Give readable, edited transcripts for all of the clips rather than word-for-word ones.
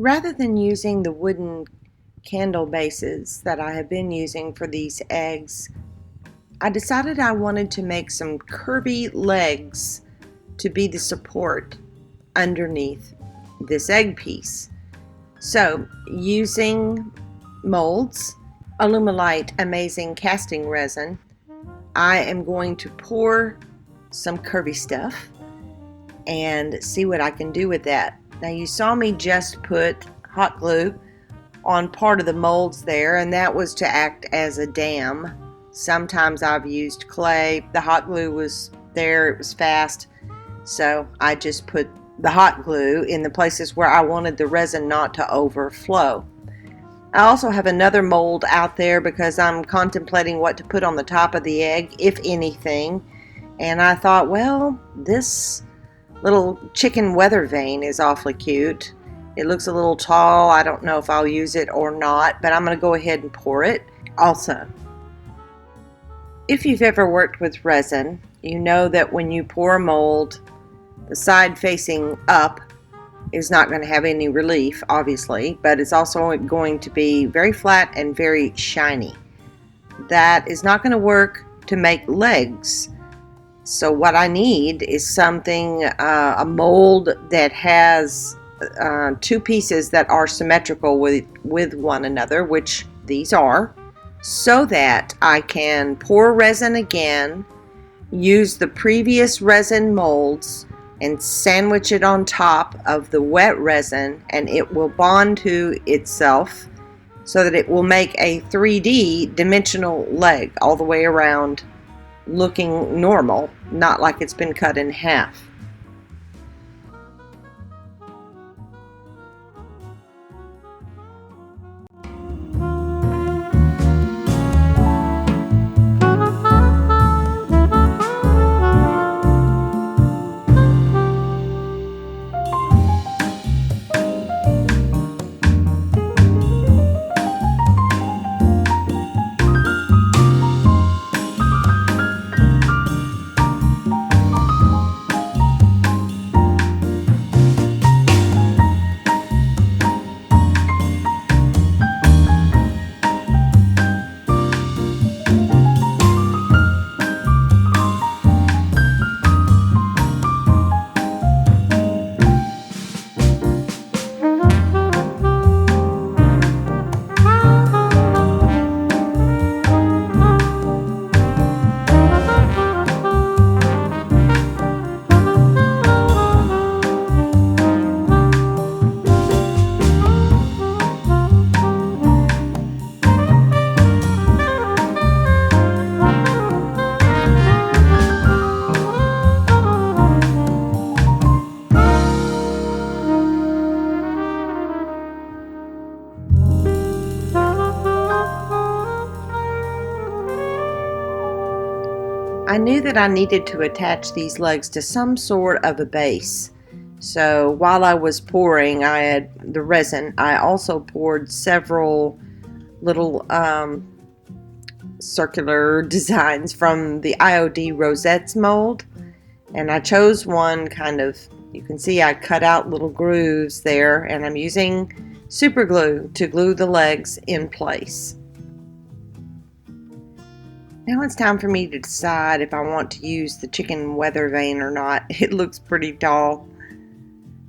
Rather than using the wooden candle bases that I have been using for these eggs, I decided I wanted to make some curvy legs to be the support underneath this egg piece. So, using molds, Allumilite Amazing Casting Resin, I am going to pour some curvy stuff and see what I can do with that. Now, you saw me just put hot glue on part of the molds there, and that was to act as a dam. Sometimes I've used clay. The hot glue was there, it was fast, so I just put the hot glue in the places where I wanted the resin not to overflow. I also have another mold out there because I'm contemplating what to put on the top of the egg, if anything, and I thought, well, this little chicken weather vane is awfully cute. It looks a little tall. I don't know if I'll use it or not, but I'm going to go ahead and pour it. Also, if you've ever worked with resin, you know that when you pour a mold, the side facing up is not going to have any relief, obviously, but it's also going to be very flat and very shiny. That is not going to work to make legs. So what I need is something, a mold that has two pieces that are symmetrical with one another, which these are, so that I can pour resin again, use the previous resin molds, and sandwich it on top of the wet resin, and it will bond to itself so that it will make a 3D dimensional leg all the way around, looking normal, not like it's been cut in half. I knew that I needed to attach these legs to some sort of a base. So while I was pouring, I had the resin. I also poured several little circular designs from the IOD Rosettes mold. And I chose one kind of, you can see I cut out little grooves there, and I'm using super glue to glue the legs in place. Now it's time for me to decide if I want to use the chicken weather vane or not. It looks pretty tall.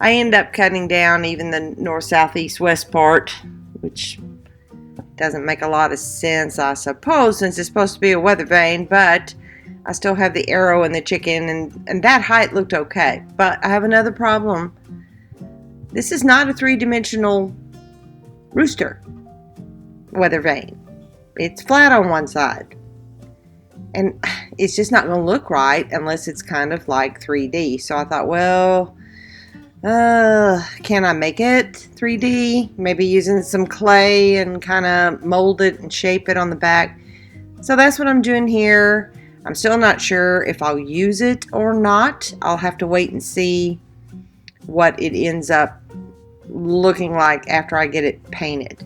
I end up cutting down even the north, south, east, west part, which doesn't make a lot of sense, I suppose, since it's supposed to be a weather vane, but I still have the arrow and the chicken, and that height looked okay. But I have another problem. This is not a three-dimensional rooster weather vane. It's flat on one side. And it's just not going to look right unless it's kind of like 3D. So I thought, well, can I make it 3D? Maybe using some clay and kind of mold it and shape it on the back. So that's what I'm doing here. I'm still not sure if I'll use it or not. I'll have to wait and see what it ends up looking like after I get it painted.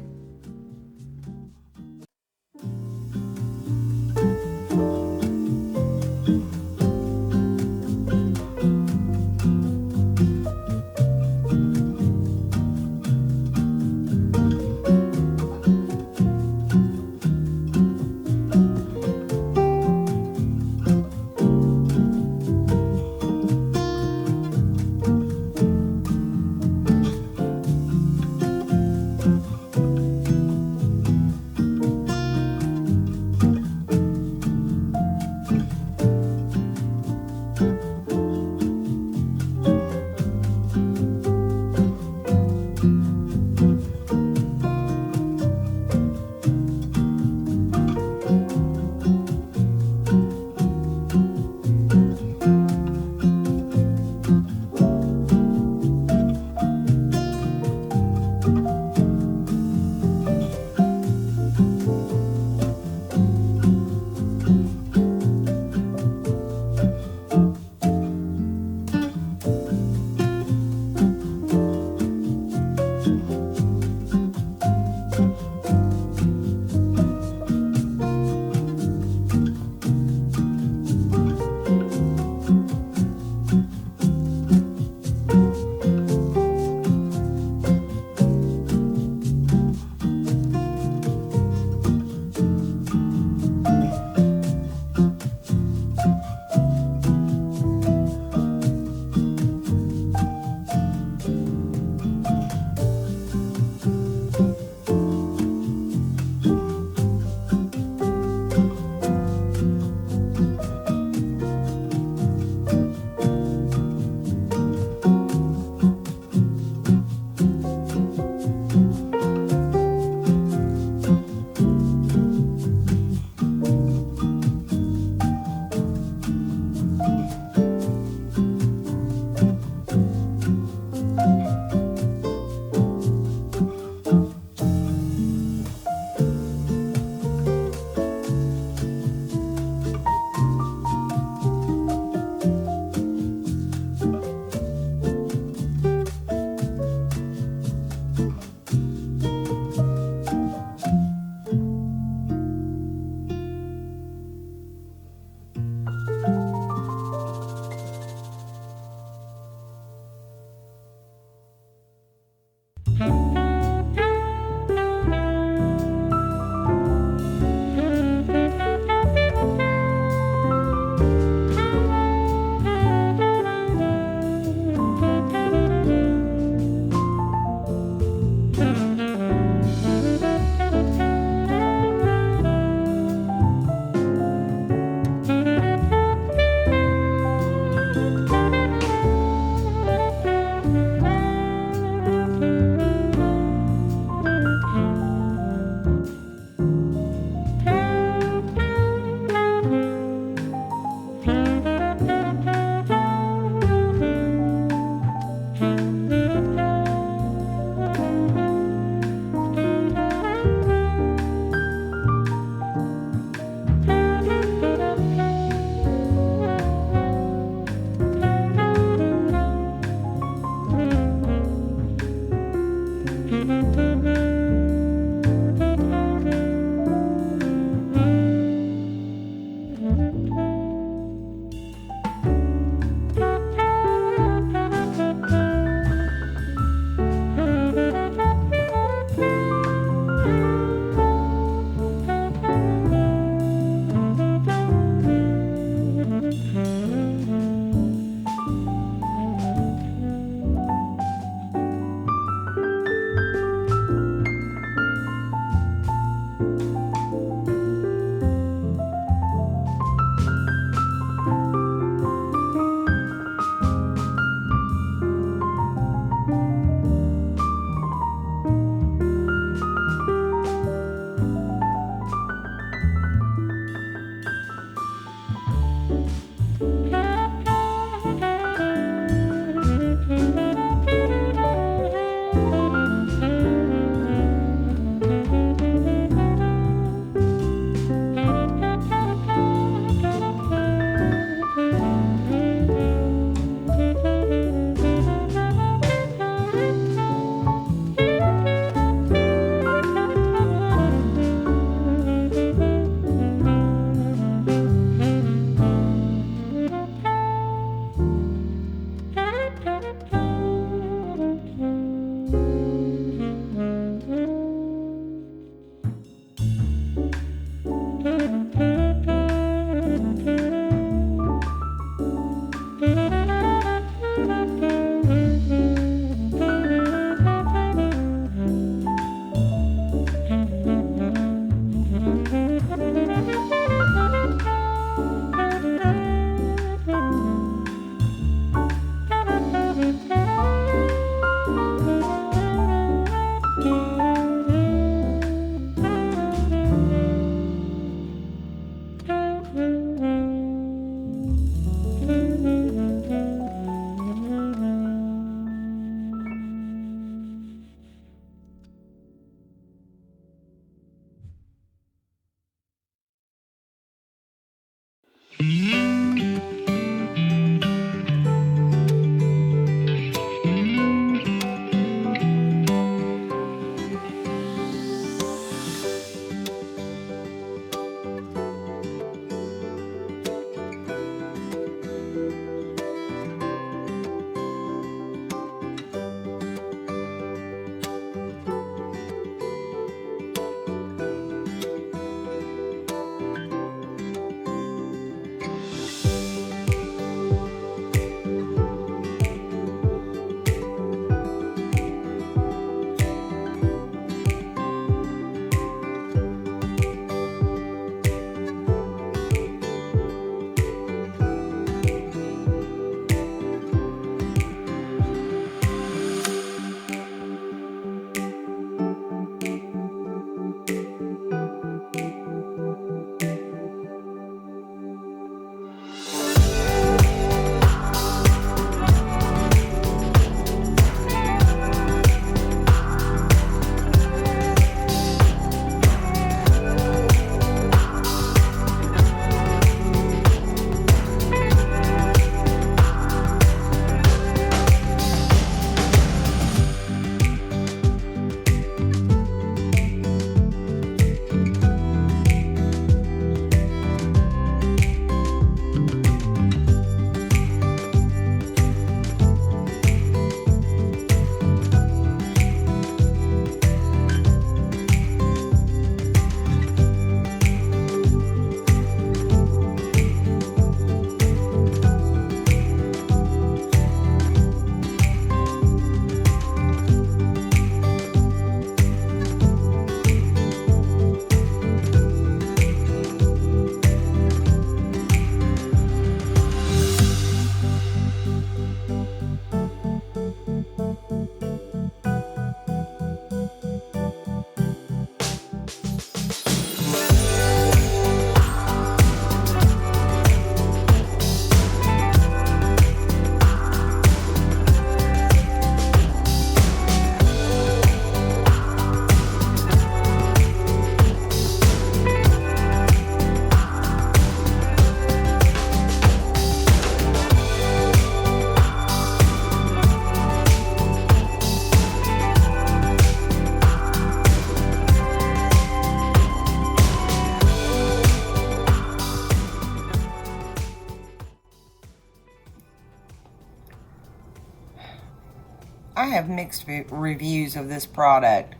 have mixed reviews of this product.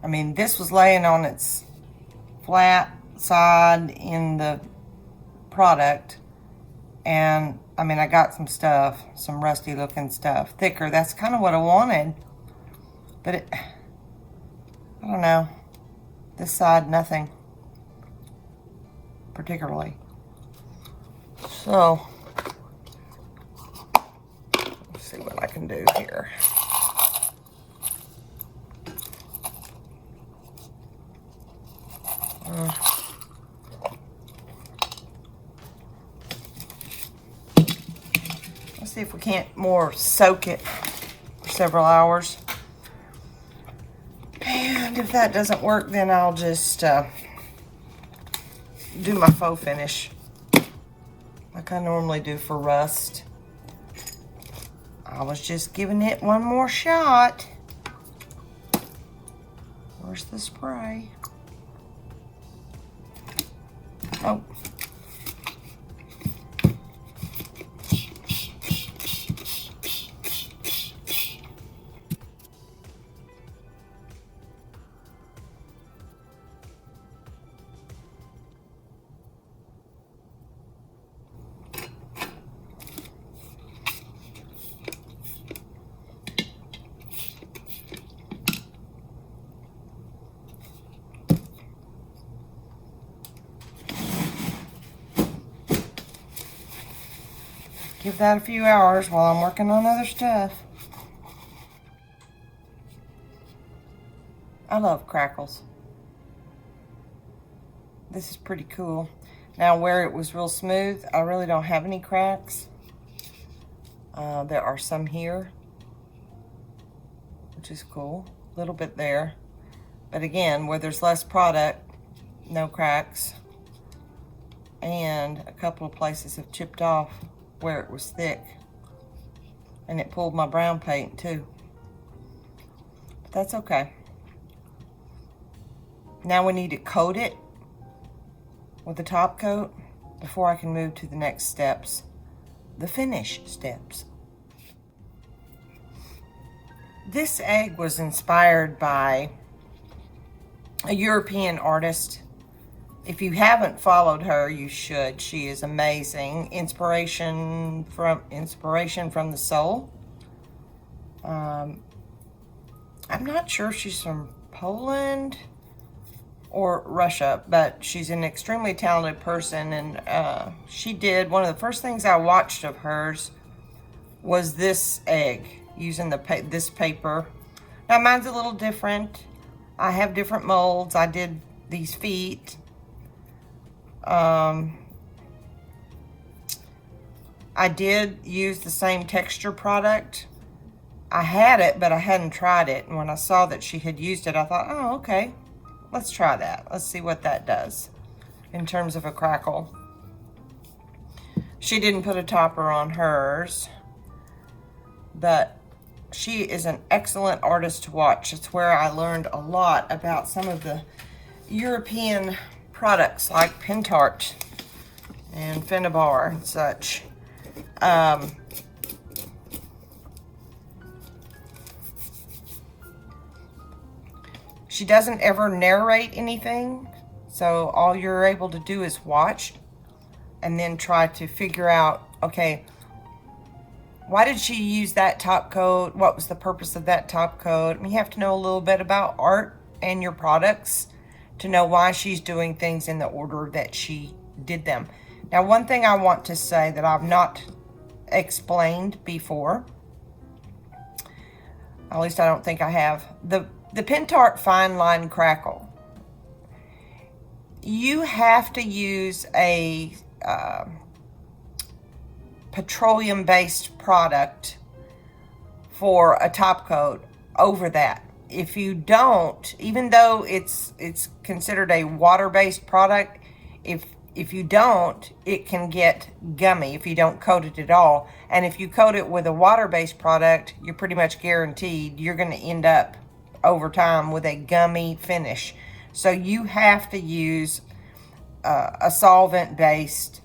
I mean, this was laying on its flat side in the product, and I mean, I got some stuff, some rusty looking stuff, thicker. That's kind of what I wanted, but I don't know. This side, nothing particularly. So, let's see what I can do here. Let's see if we can't more soak it for several hours. And if that doesn't work, then I'll just do my faux finish like I normally do for rust. I was just giving it one more shot. Where's the spray? Oh. Give that a few hours while I'm working on other stuff. I love crackles. This is pretty cool. Now, where it was real smooth, I really don't have any cracks. There are some here, which is cool. A little bit there. But again, where there's less product, no cracks. And a couple of places have chipped off where it was thick, and it pulled my brown paint too, but that's okay. Now we need to coat it with the top coat before I can move to the next steps, the finish steps. This egg was inspired by a European artist. If you haven't followed her, you should. She is amazing. Inspiration from the soul. I'm not sure if she's from Poland or Russia, but she's an extremely talented person, and she did one of the first things I watched of hers was this egg using this paper. Now mine's a little different. I have different molds. I did these feet. I did use the same texture product. I had it, but I hadn't tried it. And when I saw that she had used it, I thought, oh, okay, let's try that. Let's see what that does in terms of a crackle. She didn't put a topper on hers, but she is an excellent artist to watch. It's where I learned a lot about some of the European products like Pentart and Finnabair and such. She doesn't ever narrate anything, so all you're able to do is watch and then try to figure out, okay, why did she use that top coat? What was the purpose of that top coat? And you have to know a little bit about art and your products to know why she's doing things in the order that she did them. Now, one thing I want to say that I've not explained before, at least I don't think I have, the Pentart Fine Line Crackle. You have to use a petroleum-based product for a top coat over that. If you don't, even though it's considered a water-based product, if you don't, it can get gummy if you don't coat it at all. And if you coat it with a water-based product, you're pretty much guaranteed you're going to end up over time with a gummy finish. So you have to use a solvent-based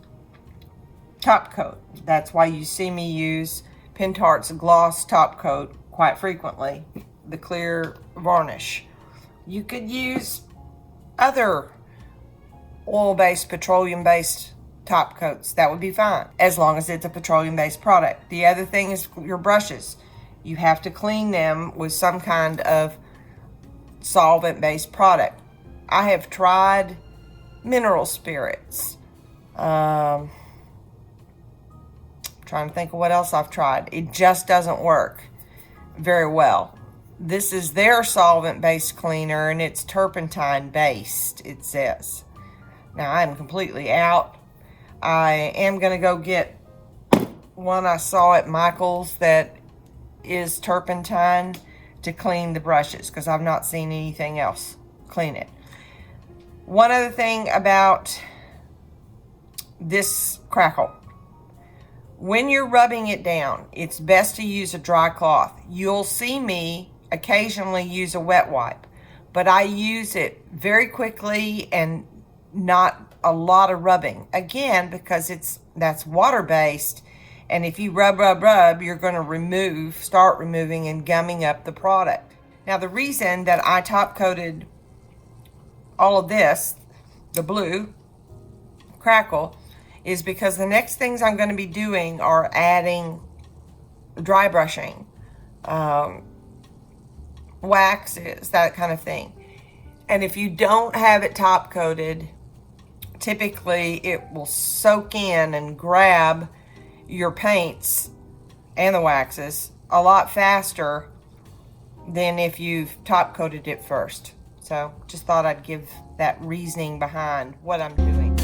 top coat. That's why you see me use Pentart's Gloss Top Coat quite frequently, the clear varnish. You could use other oil-based, petroleum-based top coats. That would be fine, as long as it's a petroleum-based product. The other thing is your brushes. You have to clean them with some kind of solvent-based product. I have tried mineral spirits. Trying to think of what else I've tried. It just doesn't work very well. This is their solvent-based cleaner, and it's turpentine-based, it says. Now, I'm completely out. I am going to go get one I saw at Michael's that is turpentine to clean the brushes, because I've not seen anything else clean it. One other thing about this Crackle. When you're rubbing it down, it's best to use a dry cloth. You'll see me occasionally use a wet wipe, but I use it very quickly and not a lot of rubbing. Again, because that's water-based, and if you rub, you're going to start removing and gumming up the product. Now, the reason that I top coated all of this, the blue Crackle, is because the next things I'm going to be doing are adding dry brushing, waxes, that kind of thing. And if you don't have it top coated, typically it will soak in and grab your paints and the waxes a lot faster than if you've top coated it first. So just thought I'd give that reasoning behind what I'm doing.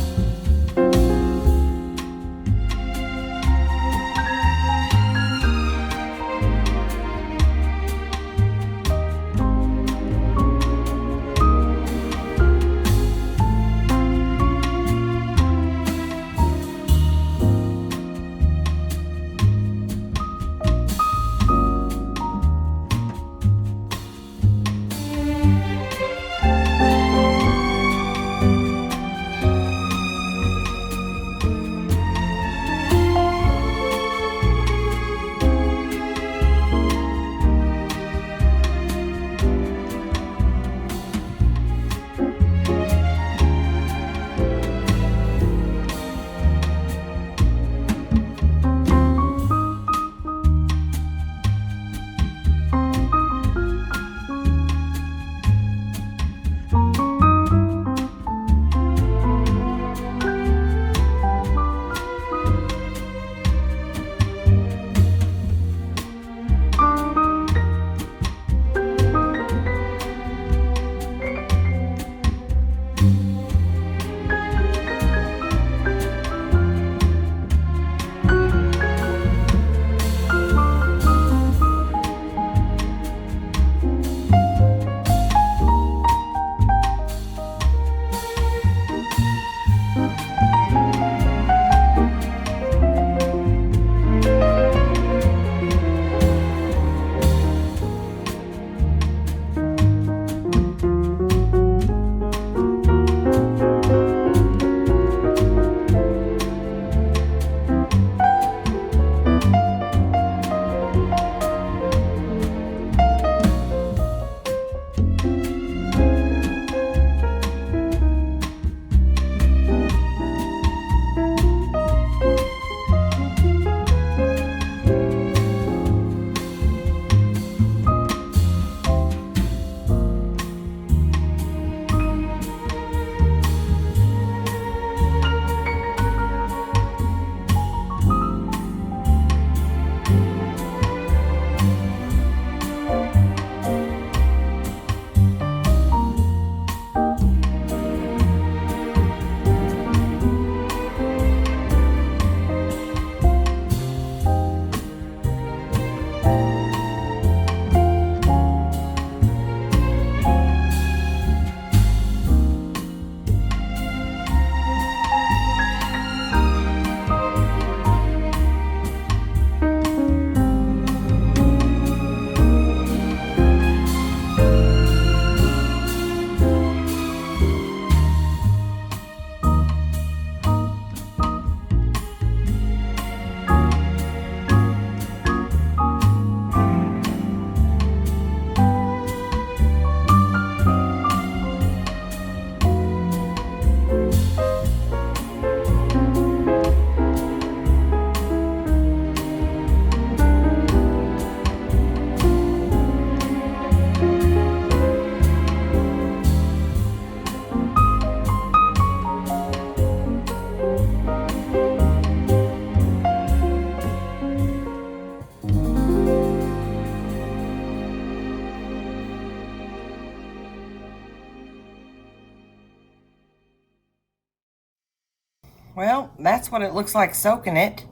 Well, that's what it looks like soaking it.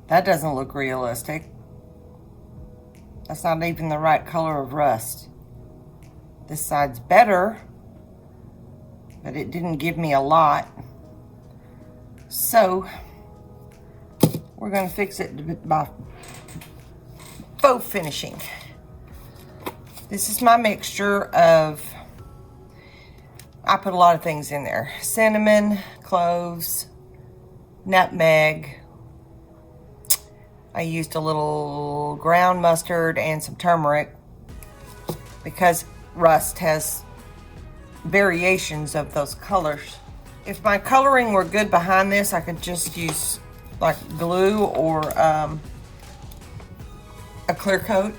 That doesn't look realistic. That's not even the right color of rust. This side's better, but it didn't give me a lot. So we're going to fix it by faux finishing. This is my mixture of, I put a lot of things in there. Cinnamon, cloves, nutmeg. I used a little ground mustard and some turmeric because rust has variations of those colors. If my coloring were good behind this, I could just use like glue or a clear coat,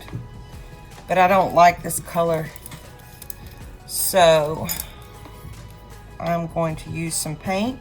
but I don't like this color, so I'm going to use some paint.